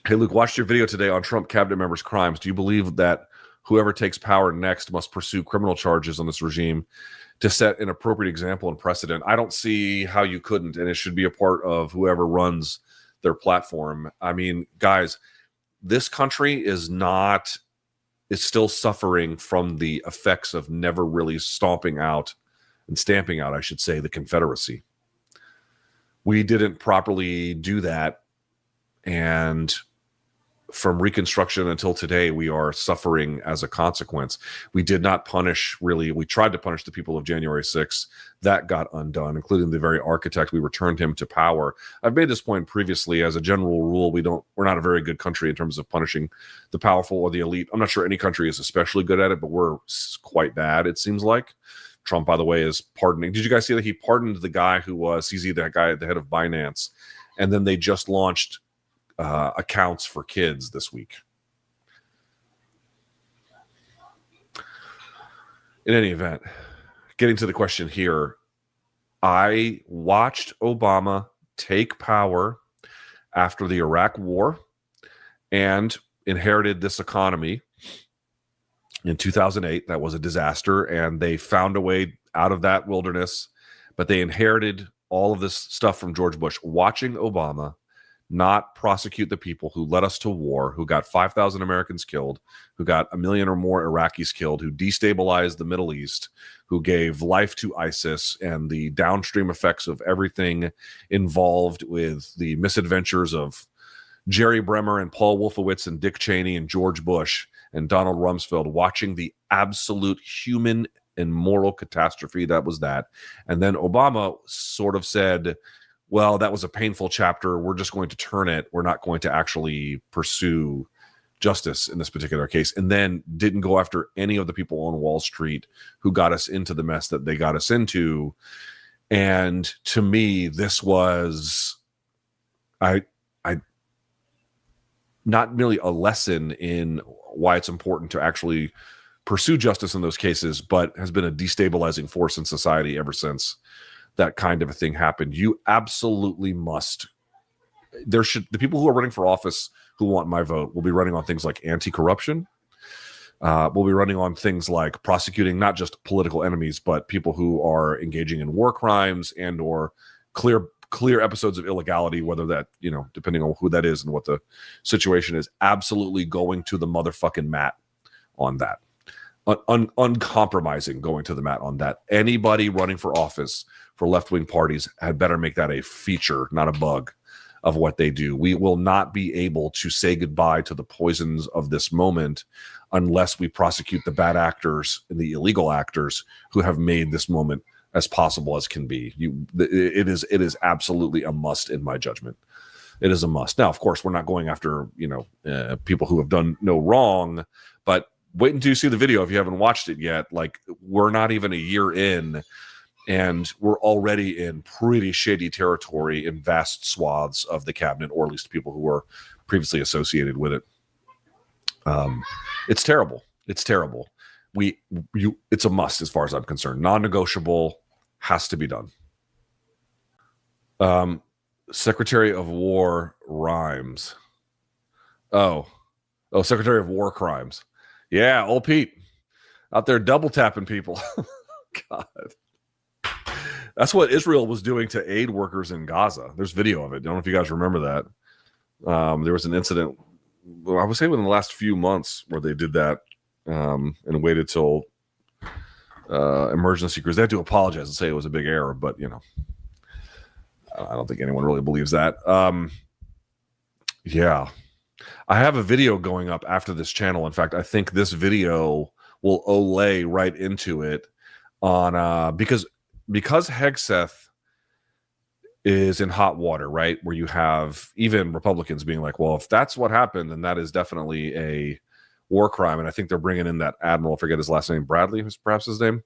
Hey, Luke, watched your video today on Trump cabinet members' crimes. Do you believe that whoever takes power next must pursue criminal charges on this regime to set an appropriate example and precedent? I don't see how you couldn't, and it should be a part of whoever runs their platform. I mean, guys, this country is still suffering from the effects of never really stamping out, I should say, the Confederacy. We didn't properly do that, and from Reconstruction until today, we are suffering as a consequence. We did not punish, really. We tried to punish the people of January 6th. That got undone, including the very architect. We returned him to power. I've made this point previously. As a general rule, we're not a very good country in terms of punishing the powerful or the elite. I'm not sure any country is especially good at it, but we're quite bad, it seems like. Trump, by the way, is pardoning. Did you guys see that he pardoned the guy who was CZ, that guy at the head of Binance? And then they just launched accounts for kids this week. In any event, getting to the question here, I watched Obama take power after the Iraq War and inherited this economy in 2008. That was a disaster, and they found a way out of that wilderness, but they inherited all of this stuff from George Bush. Watching Obama not prosecute the people who led us to war, who got 5,000 Americans killed, who got 1 million or more Iraqis killed, who destabilized the Middle East, who gave life to ISIS, and the downstream effects of everything involved with the misadventures of Jerry Bremer and Paul Wolfowitz and Dick Cheney and George Bush and Donald Rumsfeld, watching the absolute human and moral catastrophe that was that. And then Obama sort of said, well, that was a painful chapter. We're just going to turn it. We're not going to actually pursue justice in this particular case. And then didn't go after any of the people on Wall Street who got us into the mess that they got us into. And to me, this was not merely a lesson in why it's important to actually pursue justice in those cases, but has been a destabilizing force in society ever since that kind of a thing happened. You absolutely must. The people who are running for office who want my vote will be running on things like anti-corruption. We'll be running on things like prosecuting not just political enemies, but people who are engaging in war crimes and or clear episodes of illegality, whether that, depending on who that is and what the situation is. Absolutely going to the motherfucking mat on that. Uncompromising going to the mat on that. Anybody running for office for left-wing parties had better make that a feature, not a bug, of what they do. We will not be able to say goodbye to the poisons of this moment unless we prosecute the bad actors and the illegal actors who have made this moment as possible as can be. It is absolutely a must in my judgment. It is a must. Now, of course, we're not going after people who have done no wrong, but wait until you see the video if you haven't watched it yet. Like, we're not even a year in, and we're already in pretty shady territory in vast swaths of the cabinet, or at least people who were previously associated with it. It's terrible. It's terrible. It's a must as far as I'm concerned. Non-negotiable, has to be done. Secretary of War rhymes. Oh, Secretary of War crimes. Yeah, old Pete out there double tapping people. God. That's what Israel was doing to aid workers in Gaza. There's video of it. I don't know if you guys remember that. There was an incident, I would say within the last few months, where they did that and waited till emergency crews. They had to apologize and say it was a big error, but I don't think anyone really believes that. Yeah. I have a video going up after this channel. In fact, I think this video will olay right into it on because Hegseth is in hot water, right? Where you have even Republicans being like, well, if that's what happened, then that is definitely a war crime. And I think they're bringing in that admiral, I forget his last name, Bradley, who's perhaps his name,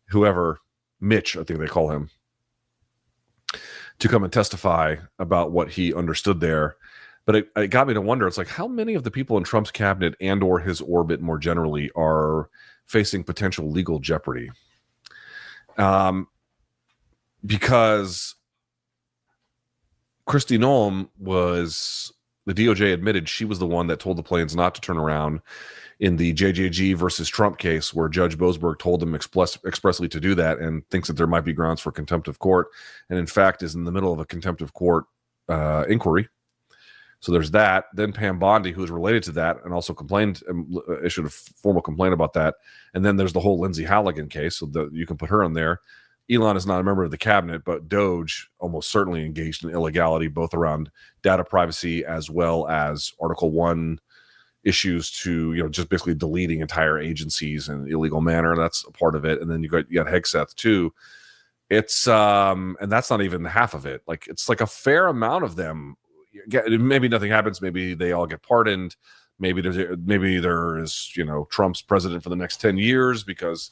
whoever, Mitch, I think they call him, to come and testify about what he understood there. But it got me to wonder, it's like, how many of the people in Trump's cabinet and or his orbit more generally are facing potential legal jeopardy? Because Kristi Noem was the DOJ admitted she was the one that told the planes not to turn around in the JJG versus Trump case, where Judge Boasberg told them expressly to do that, and thinks that there might be grounds for contempt of court, and in fact is in the middle of a contempt of court inquiry. So there's that. Then Pam Bondi, who is related to that and also complained, issued a formal complaint about that. And then there's the whole Lindsay Halligan case, so you can put her in there. Elon is not a member of the cabinet, but Doge almost certainly engaged in illegality, both around data privacy as well as Article 1 issues to, just basically deleting entire agencies in an illegal manner. That's a part of it. And then you got Hegseth too. It's and that's not even half of it. Like, it's like a fair amount of them. Maybe nothing happens. Maybe they all get pardoned. Maybe there is, Trump's president for the next 10 years, because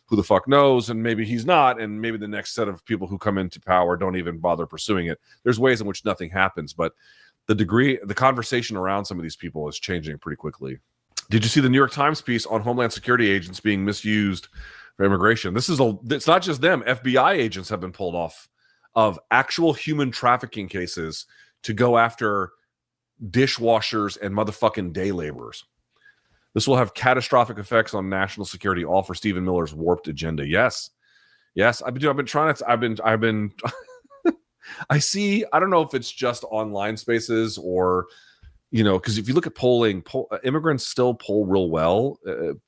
who the fuck knows? And maybe he's not. And maybe the next set of people who come into power don't even bother pursuing it. There's ways in which nothing happens, but the conversation around some of these people is changing pretty quickly. Did you see the New York Times piece on Homeland Security agents being misused for immigration? It's not just them. FBI agents have been pulled off of actual human trafficking cases to go after dishwashers and motherfucking day laborers. This will have catastrophic effects on national security, all for Stephen Miller's warped agenda. Yes. I've been trying to. I see. I don't know if it's just online spaces or, because if you look at polling, immigrants still poll real well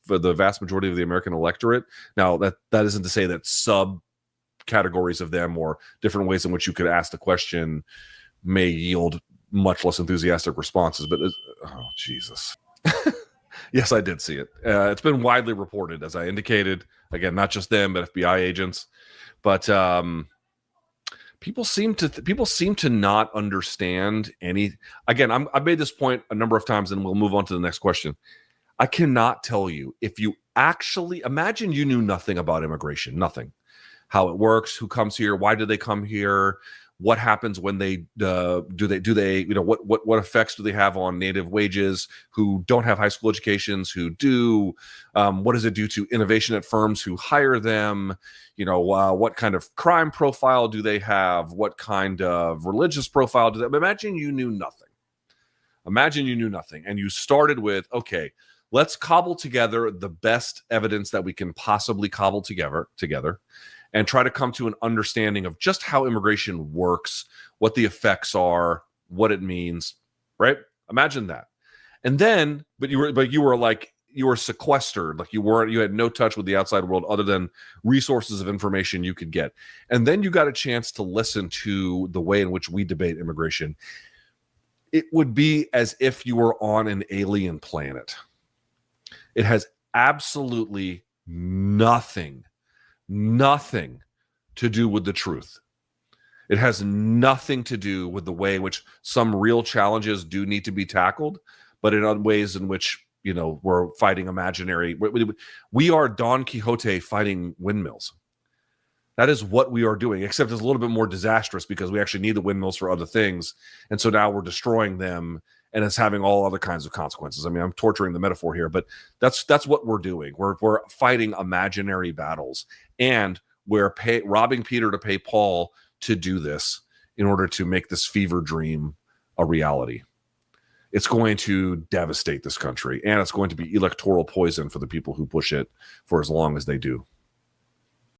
for the vast majority of the American electorate. Now, that isn't to say that subcategories of them or different ways in which you could ask the question may yield much less enthusiastic responses. But oh, Jesus. Yes, I did see it. It's been widely reported, as I indicated. Again, not just them, but FBI agents. But people seem to not understand any. Again, I've made this point a number of times, and we'll move on to the next question. I cannot tell you, if you actually imagine you knew nothing about immigration, nothing, how it works, who comes here, why do they come here, what happens when they what effects do they have on native wages who don't have high school educations, who do, what does it do to innovation at firms who hire them, what kind of crime profile do they have, what kind of religious profile do they. Imagine you knew nothing and you started with, okay, let's cobble together the best evidence that we can possibly cobble together and try to come to an understanding of just how immigration works, what the effects are, what it means, right? Imagine that. And then, but you were sequestered, like you had no touch with the outside world other than resources of information you could get. And then you got a chance to listen to the way in which we debate immigration. It would be as if you were on an alien planet. It has absolutely nothing to do with the truth. It has nothing to do with the way in which some real challenges do need to be tackled, but in other ways in which, we're fighting imaginary. We are Don Quixote fighting windmills. That is what we are doing, except it's a little bit more disastrous because we actually need the windmills for other things. And so now we're destroying them, and it's having all other kinds of consequences. I mean, I'm torturing the metaphor here, but that's what we're doing. We're fighting imaginary battles, and we're robbing Peter to pay Paul to do this in order to make this fever dream a reality. It's going to devastate this country, and it's going to be electoral poison for the people who push it for as long as they do.